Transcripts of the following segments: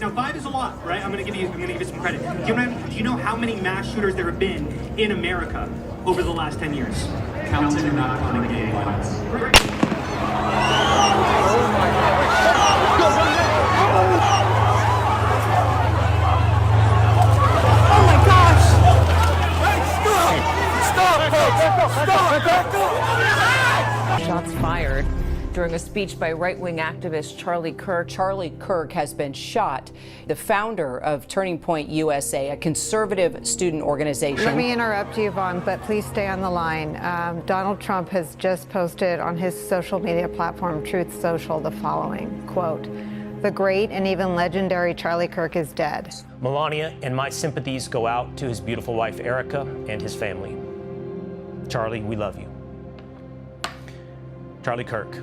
Now 5 is a lot, right? I'm gonna give you some credit. Do you know how many mass shooters there have been in America over the last 10 years? Counted and not counting gang violence. Shots fired during a speech by right-wing activist Charlie Kirk. Charlie Kirk has been shot. The founder of Turning Point USA, a conservative student organization. Let me interrupt you, Vaughn, but please stay on the line. Donald Trump has just posted on his social media platform, Truth Social, the following, quote, "The great and even legendary Charlie Kirk is dead." Melania and my sympathies go out to his beautiful wife, Erica, and his family. Charlie, we love you. Charlie Kirk,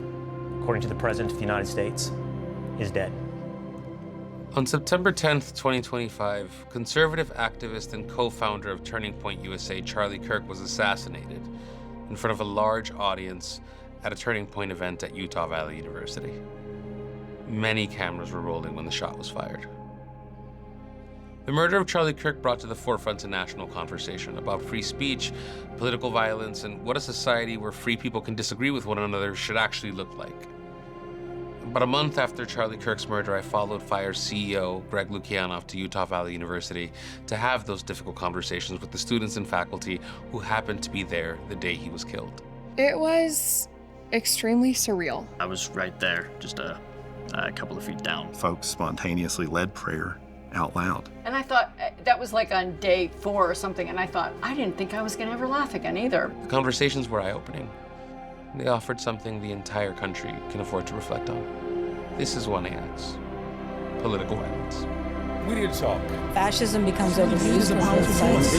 according to the President of the United States, is dead. On September 10th, 2025, conservative activist and co-founder of Turning Point USA, Charlie Kirk, was assassinated in front of a large audience at a Turning Point event at Utah Valley University. Many cameras were rolling when the shot was fired. The murder of Charlie Kirk brought to the forefront a national conversation about free speech, political violence, and what a society where free people can disagree with one another should actually look like. About a month after Charlie Kirk's murder, I followed FIRE's CEO, Greg Lukianoff, to Utah Valley University to have those difficult conversations with the students and faculty who happened to be there the day he was killed. It was extremely surreal. I was right there, just a couple of feet down. Folks spontaneously led prayer out loud. And I thought, that was like on day 4 or something, and I thought, I didn't think I was gonna ever laugh again either. The conversations were eye-opening. They offered something the entire country can afford to reflect on. This is 1AX, political violence. We need to talk. Fascism becomes overused in both sides.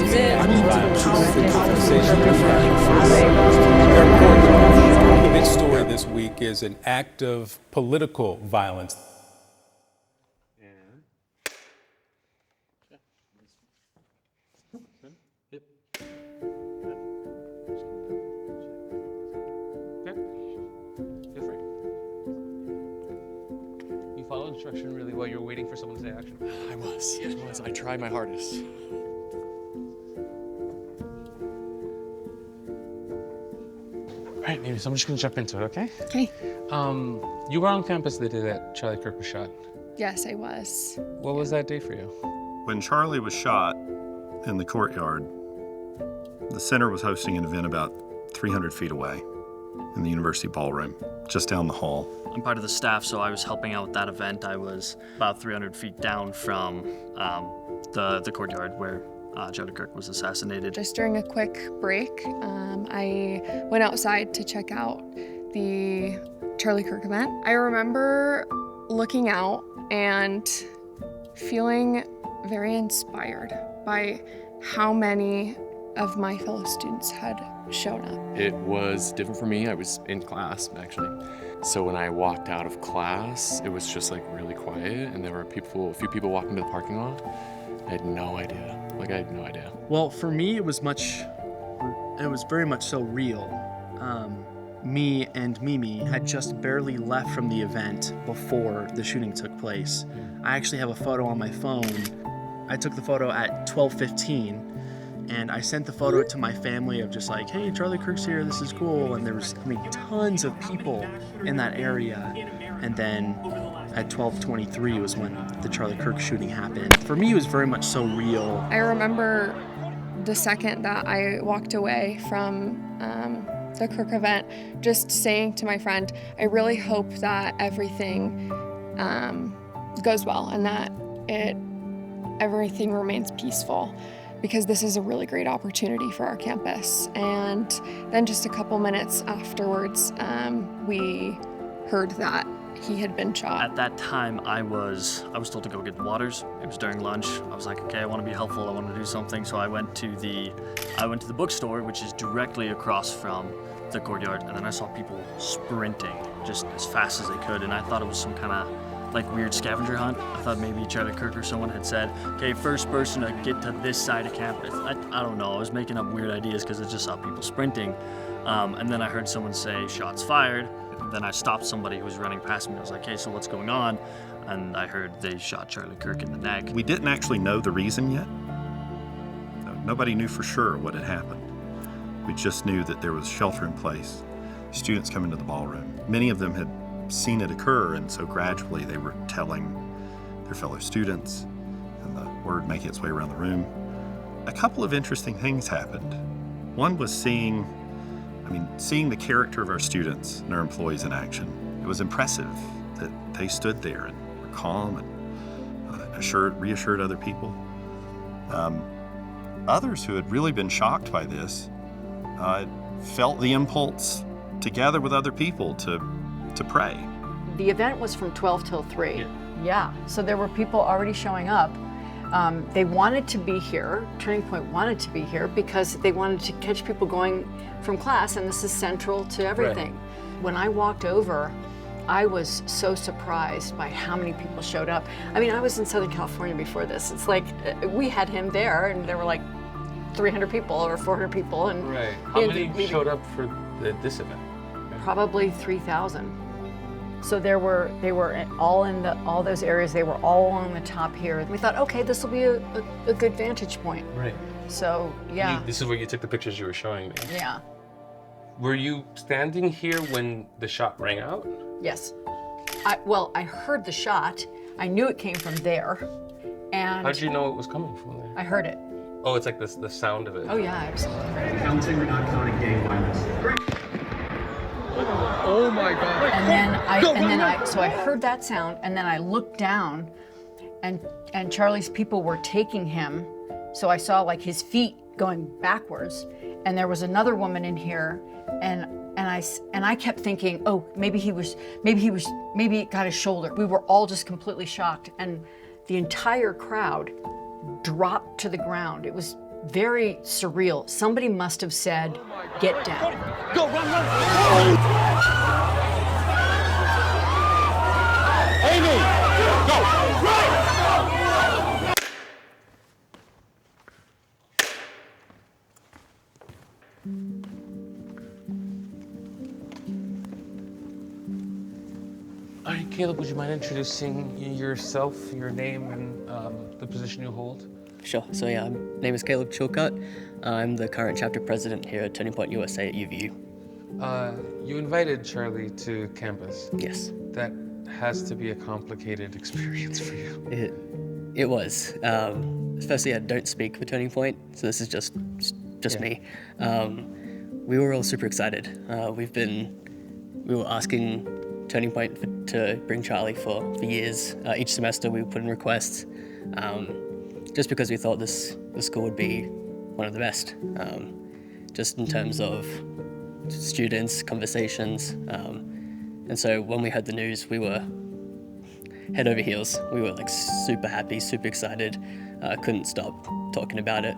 The big story this week is an act of political violence. Follow instruction really well. You're waiting for someone to say action. I was. I tried my hardest. All right, maybe so I'm just gonna jump into it, okay? Okay. You were on campus the day that Charlie Kirk was shot. Yes, I was. What was that day for you? When Charlie was shot in the courtyard, the center was hosting an event about 300 feet away in the university ballroom, just down the hall. I'm part of the staff, so I was helping out with that event. I was about 300 feet down from the courtyard where Charlie Kirk was assassinated. Just during a quick break, I went outside to check out the Charlie Kirk event. I remember looking out and feeling very inspired by how many of my fellow students had shown up. It was different for me. I was in class, actually. So when I walked out of class, it was just like really quiet, and there were a few people walking to the parking lot. I had no idea. I had no idea. Well, for me, it was very much so real. Me and Mimi had just barely left from the event before the shooting took place. I actually have a photo on my phone. I took the photo at 12:15. And I sent the photo to my family of just like, hey, Charlie Kirk's here, this is cool. And there was, tons of people in that area. And then at 12:23 was when the Charlie Kirk shooting happened. For me, it was very much so real. I remember the second that I walked away from the Kirk event, just saying to my friend, I really hope that everything goes well and that everything remains peaceful, because this is a really great opportunity for our campus. And then just a couple minutes afterwards, we heard that he had been shot. At that time, I was told to go get waters. It was during lunch. I was like, okay, I want to be helpful. I want to do something. So I went to the bookstore, which is directly across from the courtyard. And then I saw people sprinting just as fast as they could. And I thought it was some kind of like weird scavenger hunt. I thought maybe Charlie Kirk or someone had said, okay, first person to get to this side of campus. I don't know. I was making up weird ideas because I just saw people sprinting. And then I heard someone say, shots fired. Then I stopped somebody who was running past me. I was like, hey, so what's going on? and I heard they shot Charlie Kirk in the neck. We didn't actually know the reason yet. Nobody knew for sure what had happened. We just knew that there was shelter in place, students coming to the ballroom. Many of them had seen it occur, and so gradually they were telling their fellow students, and the word making its way around the room. A couple of interesting things happened. One was seeing the character of our students and our employees in action. It was impressive that they stood there and were calm and reassured other people. Others who had really been shocked by this felt the impulse to gather with other people to pray. The event was from 12 till 3. Yeah, so there were people already showing up. They wanted to be here, Turning Point wanted to be here because they wanted to catch people going from class, and this is central to everything. Right. When I walked over, I was so surprised by how many people showed up. I mean, I was in Southern California before this. It's like, we had him there, and there were like 300 people or 400 people. And right. How many showed up for this event? Probably 3,000. So they were all in all those areas. They were all on the top here. We thought, okay, this will be a good vantage point. Right. So yeah. This is where you took the pictures you were showing me. Yeah. Were you standing here when the shot rang out? Yes. I heard the shot. I knew it came from there. And how'd you know it was coming from there? I heard it. Oh, it's like the sound of it. Oh yeah, absolutely. Counting or not counting gang violence. Oh my God. And then I heard that sound, and then I looked down, and Charlie's people were taking him. So I saw like his feet going backwards, and there was another woman in here, and I kept thinking, oh, maybe it got his shoulder. We were all just completely shocked, and the entire crowd dropped to the ground. It was very surreal. Somebody must have said, "Get down." Go, run! Amy, go, run! All right, Caleb, would you mind introducing yourself, your name, and the position you hold? Sure. So yeah, my name is Caleb Chilcutt. I'm the current chapter president here at Turning Point USA at UVU. You invited Charlie to campus. Yes. That has to be a complicated experience for you. It was. Firstly, I don't speak for Turning Point, so this is just me. We were all super excited. We were asking Turning Point to bring Charlie for years. Each semester we would put in requests, just because we thought the school would be one of the best, just in terms of students, conversations. And so when we heard the news, we were head over heels. We were like super happy, super excited, couldn't stop talking about it.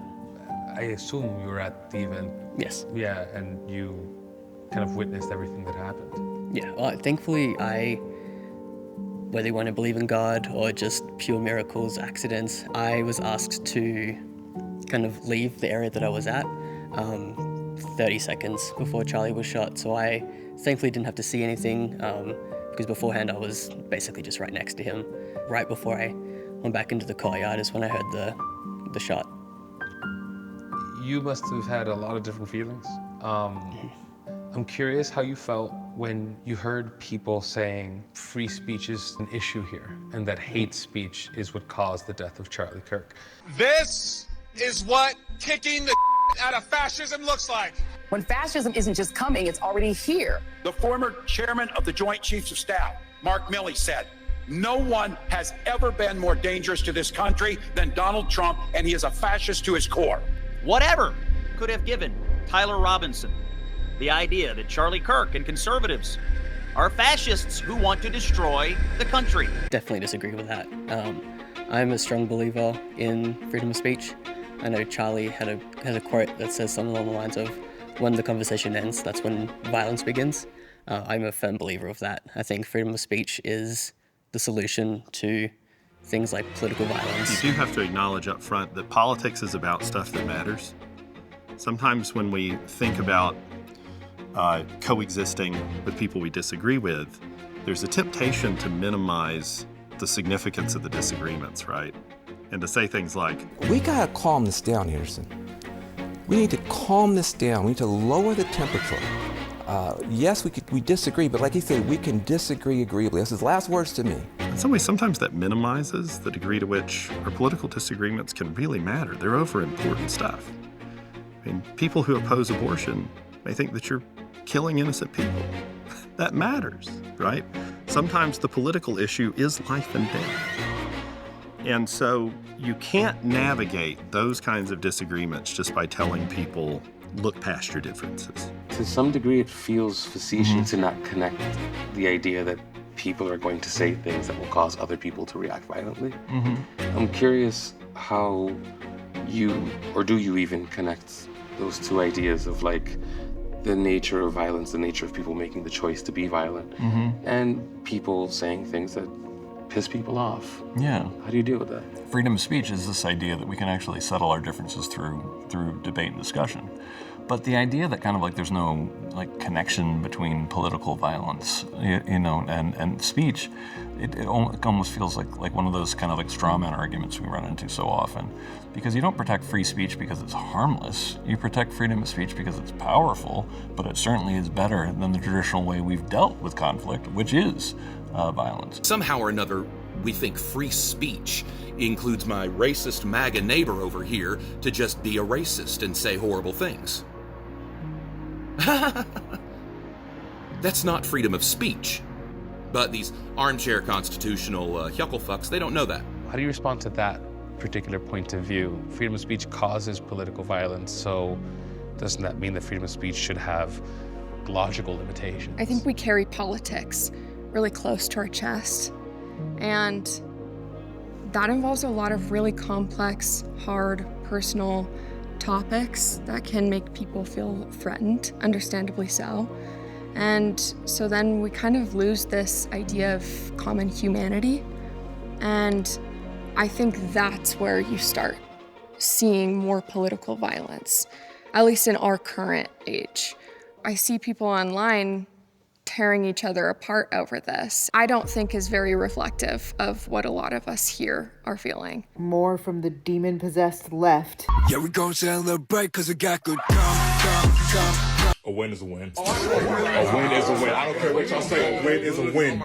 I assume you were at the event. Yes. Yeah, and you kind of witnessed everything that happened. Yeah, well, thankfully whether you want to believe in God or just pure miracles, accidents, I was asked to kind of leave the area that I was at 30 seconds before Charlie was shot. So I thankfully didn't have to see anything because beforehand I was basically just right next to him. Right before I went back into the courtyard is when I heard the shot. You must have had a lot of different feelings. I'm curious how you felt when you heard people saying free speech is an issue here and that hate speech is what caused the death of Charlie Kirk. This is what kicking the out of fascism looks like. When fascism isn't just coming, it's already here. The former chairman of the Joint Chiefs of Staff, Mark Milley, said, "No one has ever been more dangerous to this country than Donald Trump, and he is a fascist to his core." Whatever could have given Tyler Robinson the idea that Charlie Kirk and conservatives are fascists who want to destroy the country? Definitely disagree with that. I'm a strong believer in freedom of speech. I know Charlie has a quote that says something along the lines of, "When the conversation ends, that's when violence begins." I'm a firm believer of that. I think freedom of speech is the solution to things like political violence. You do have to acknowledge up front that politics is about stuff that matters. Sometimes when we think about coexisting with people we disagree with, there's a temptation to minimize the significance of the disagreements, right? And to say things like, we gotta calm this down, Anderson. We need to calm this down. We need to lower the temperature. Yes, we disagree, but like he said, we can disagree agreeably. That's his last words to me. In some ways, sometimes that minimizes the degree to which our political disagreements can really matter. They're over important stuff. I mean, people who oppose abortion may think that you're killing innocent people. That matters, right? Sometimes the political issue is life and death. And so you can't navigate those kinds of disagreements just by telling people, look past your differences. To some degree, it feels facetious to not connect the idea that people are going to say things that will cause other people to react violently. I'm curious how you, or do you even connect those two ideas of like the nature of violence, the nature of people making the choice to be violent, and people saying things that piss people off? Yeah. How do you deal with that? Freedom of speech is this idea that we can actually settle our differences through debate and discussion. But the idea that kind of like there's no like connection between political violence, you know, and speech, it almost feels like one of those kind of like straw man arguments we run into so often. Because you don't protect free speech because it's harmless. You protect freedom of speech because it's powerful, but it certainly is better than the traditional way we've dealt with conflict, which is violence. Somehow or another, we think free speech includes my racist MAGA neighbor over here to just be a racist and say horrible things. That's not freedom of speech. But these armchair constitutional yucklefucks, they don't know that. How do you respond to that particular point of view? Freedom of speech causes political violence, so doesn't that mean that freedom of speech should have logical limitations? I think we carry politics really close to our chest, and that involves a lot of really complex, hard, personal topics that can make people feel threatened, understandably so. And so then we kind of lose this idea of common humanity. And I think that's where you start seeing more political violence, at least in our current age. I see people online tearing each other apart over this. I don't think is very reflective of what a lot of us here are feeling. More from the demon-possessed left. Yeah, we gon' celebrate cause we got good come. A win is a win. A win is a win. I don't care what y'all say, a win is a win.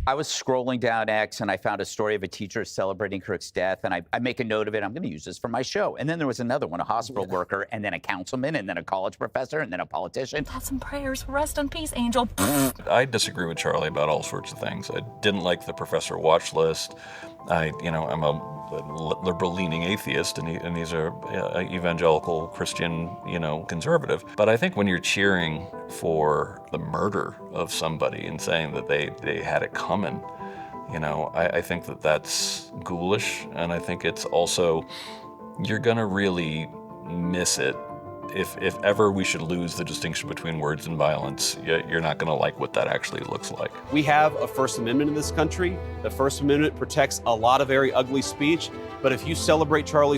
I was scrolling down X and I found a story of a teacher celebrating Kirk's death, and I make a note of it. I'm going to use this for my show. And then there was another one, a hospital worker, and then a councilman, and then a college professor, and then a politician. Thoughts and prayers. Rest in peace, Angel. I disagree with Charlie about all sorts of things. I didn't like the professor watch list. I'm a liberal-leaning atheist, and he's a evangelical Christian, conservative. But I think when you're cheering for the murder of somebody and saying that they had it coming, I think that that's ghoulish, and I think it's also, you're gonna really miss it. If ever we should lose the distinction between words and violence, you're not going to like what that actually looks like. We have a First Amendment in this country. The First Amendment protects a lot of very ugly speech, but if you celebrate Charlie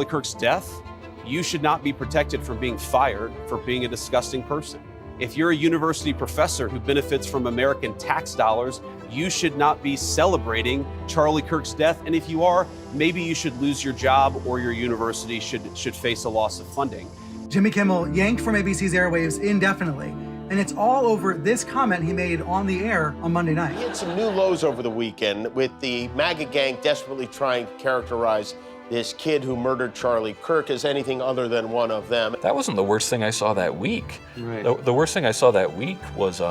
Kirk's death, you should not be protected from being fired for being a disgusting person. If you're a university professor who benefits from American tax dollars, you should not be celebrating Charlie Kirk's death. And if you are, maybe you should lose your job or your university should face a loss of funding. Jimmy Kimmel yanked from ABC's airwaves indefinitely. And it's all over this comment he made on the air on Monday night. He had some new lows over the weekend with the MAGA gang desperately trying to characterize this kid who murdered Charlie Kirk as anything other than one of them. That wasn't the worst thing I saw that week. Right. The worst thing I saw that week was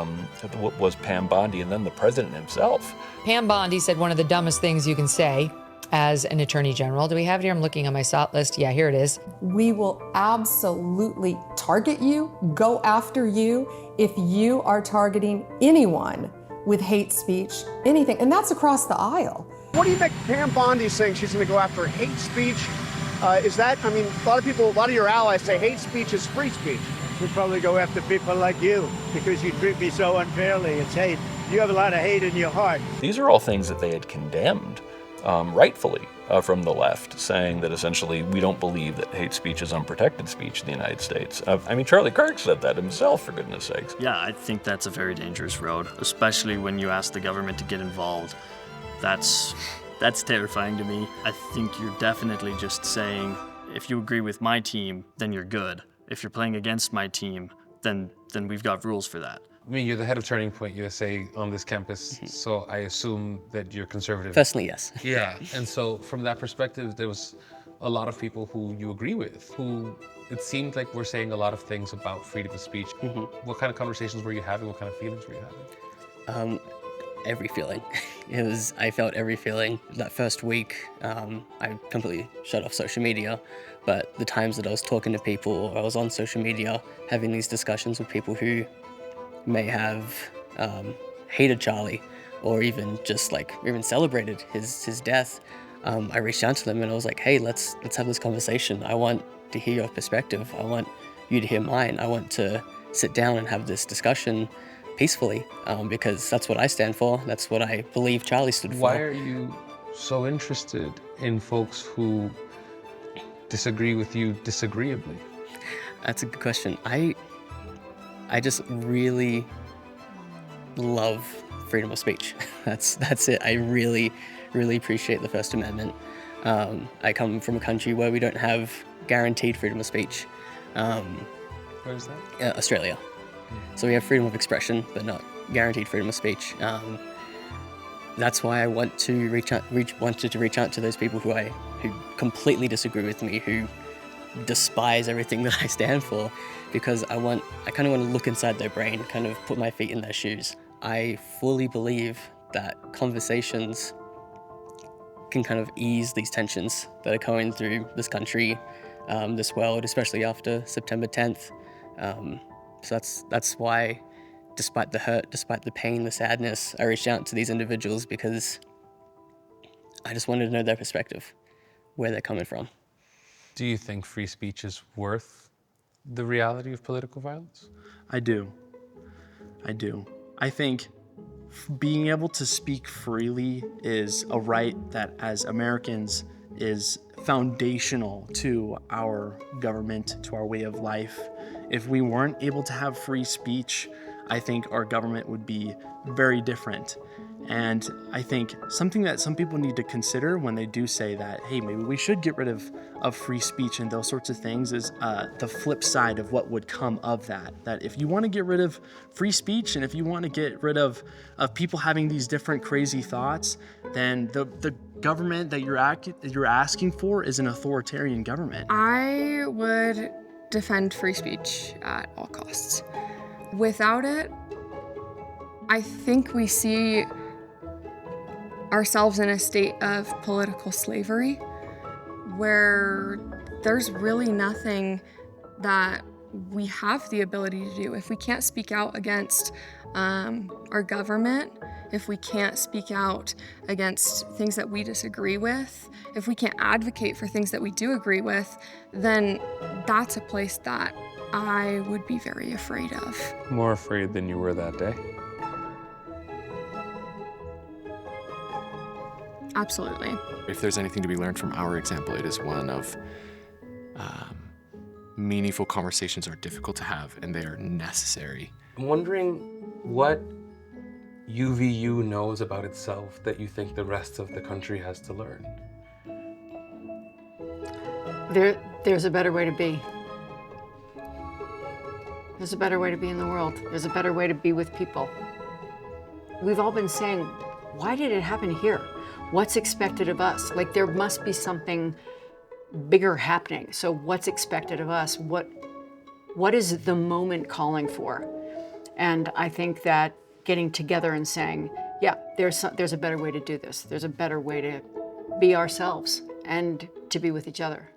Pam Bondi and then the president himself. Pam Bondi said one of the dumbest things you can say as an attorney general. Do we have it here? I'm looking on my SOT list. Yeah, here it is. We will absolutely target you, go after you, if you are targeting anyone with hate speech, anything. And that's across the aisle. What do you think Pam Bondi saying she's going to go after hate speech? Is that, a lot of your allies say hate speech is free speech. We'd probably go after people like you because you treat me so unfairly. It's hate. You have a lot of hate in your heart. These are all things that they had condemned rightfully, from the left, saying that essentially we don't believe that hate speech is unprotected speech in the United States. I mean, Charlie Kirk said that himself, for goodness sakes. Yeah, I think that's a very dangerous road, especially when you ask the government to get involved. That's terrifying to me. I think you're definitely just saying, if you agree with my team, then you're good. If you're playing against my team, then we've got rules for that. I mean, you're the head of Turning Point USA on this campus, so I assume that you're conservative. Personally, yes. Yeah, and so from that perspective, there was a lot of people who you agree with, who it seemed like were saying a lot of things about freedom of speech. What kind of conversations were you having? What kind of feelings were you having? Every feeling. I felt every feeling. That first week, I completely shut off social media, but the times that I was talking to people or I was on social media, having these discussions with people who may have hated Charlie or even just even celebrated his death, I reached out to them and I was like, hey, let's have this conversation. I want to hear your perspective. I want you to hear mine. I want to sit down and have this discussion peacefully, because that's what I stand for. That's what I believe Charlie stood for. Why are you so interested in folks who disagree with you disagreeably? That's a good question. I just really love freedom of speech. That's it. I really, really appreciate the First Amendment. I come from a country where we don't have guaranteed freedom of speech. Where is that? Australia. So we have freedom of expression, but not guaranteed freedom of speech. That's why I wanted to reach out to those people who completely disagree with me, who despise everything that I stand for, because I kind of want to look inside their brain, kind of put my feet in their shoes. I fully believe that conversations can kind of ease these tensions that are going through this country, this world, especially after September 10th. So that's why, despite the hurt, despite the pain, the sadness, I reached out to these individuals because I just wanted to know their perspective, where they're coming from. Do you think free speech is worth the reality of political violence? I do. I think being able to speak freely is a right that, as Americans, is foundational to our government, to our way of life. If we weren't able to have free speech, I think our government would be very different. And I think something that some people need to consider when they do say that, hey, maybe we should get rid of free speech and those sorts of things, is the flip side of what would come of that. That if you want to get rid of free speech and if you want to get rid of people having these different crazy thoughts, then the government that you're asking for is an authoritarian government. I would defend free speech at all costs. Without it, I think we see ourselves in a state of political slavery where there's really nothing that we have the ability to do. If we can't speak out against our government, if we can't speak out against things that we disagree with, if we can't advocate for things that we do agree with, then that's a place that I would be very afraid of. More afraid than you were that day? Absolutely. If there's anything to be learned from our example, it is one of meaningful conversations are difficult to have and they are necessary. I'm wondering what UVU knows about itself that you think the rest of the country has to learn. There's a better way to be. There's a better way to be in the world. There's a better way to be with people. We've all been saying, why did it happen here? What's expected of us? Like, there must be something bigger happening. So what's expected of us? What is the moment calling for? And I think that getting together and saying, yeah, there's a better way to do this. There's a better way to be ourselves and to be with each other.